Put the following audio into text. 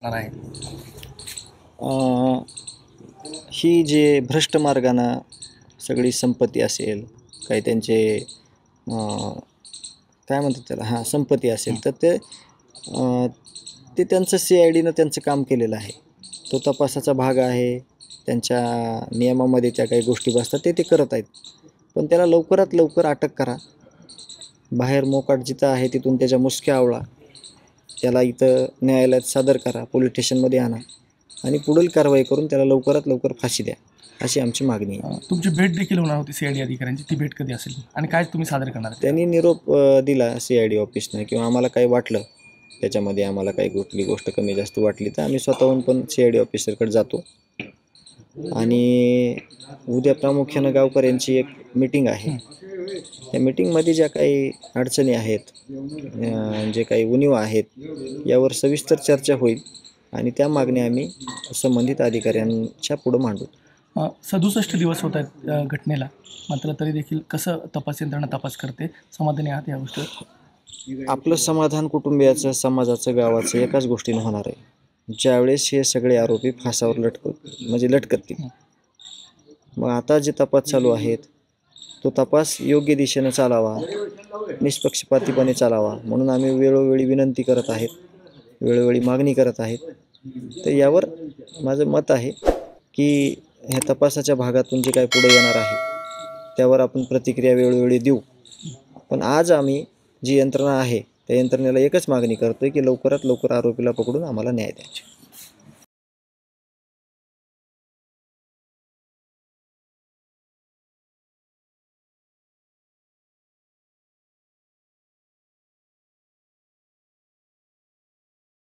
आहे. अ, ही जे भ्रष्ट मार्गानं सगळी संपत्ती असेल, काही त्यांचे काय म्हणतात त्याला हां, संपत्ती असेल तर ते त्यांचं CIDनं त्यांचं काम केलेलं आहे. तो तपासाचा भाग आहे. त्यांच्या नियमामध्ये त्या काही गोष्टी बसतात ते करत आहेत. पण त्याला लवकरात लवकर अटक करा. बाहेर मोकाट जिथं आहे तिथून त्याच्या मुसक्या आवळा. त्याला इथं न्यायालयात सादर करा, पोलीस स्टेशनमध्ये आणा आणि पुढील कारवाई करून त्याला लवकरात लवकर फाशी द्या, अशी आमची मागणी आहे. तुमची भेट देखील होणार होती CID अधिकाऱ्यांची, ती भेट कधी असेल आणि काय तुम्ही सादर करणार तिथं? त्यांनी निरोप दिला CID ऑफिसनं किंवा आम्हाला काही वाटलं त्याच्यामध्ये आम्हाला काही कुठली गोष्ट कमी जास्त वाटली तर आम्ही स्वतःहून पण CID ऑफिसरकडे जातो. आणि उद्या प्रामुख्यानं गावकऱ्यांची एक मीटिंग आहे. त्या मीटिंगमध्ये ज्या काही अडचणी आहेत, जे काही उणीवा आहेत, यावर सविस्तर चर्चा होईल आणि त्या मागण्या आम्ही संबंधित अधिकाऱ्यांच्या पुढं मांडू. 67 दिवस होत आहेत घटनेला, मात्र तरी देखील कसं तपास यंत्रणा तपास करते, समाधानी आहात या गोष्टीवर? आपलं समाधान कुटुंबियाचं, समाजाचं, गावाचं एकाच गोष्टीनं होणार आहे. ज्यावेळेस हे सगळे आरोपी फासावर लटकतील. मग आता जे तपास चालू आहेत तो तपास योग्य दिशेनं चालावा, निष्पक्षपातीपणे चालावा म्हणून आम्ही वेळोवेळी विनंती करत आहेत, वेळोवेळी मागणी करत आहेत. तर यावर माझं मत आहे की ह्या तपासाच्या भागातून जे काही पुढे येणार आहे त्यावर आपण प्रतिक्रिया वेळोवेळी देऊ. पण आज आम्ही जी यंत्रणा आहे त्या यंत्रणेला एकच मागणी करतो की लवकरात लवकर आरोपीला पकडून आम्हाला न्याय द्यायचा.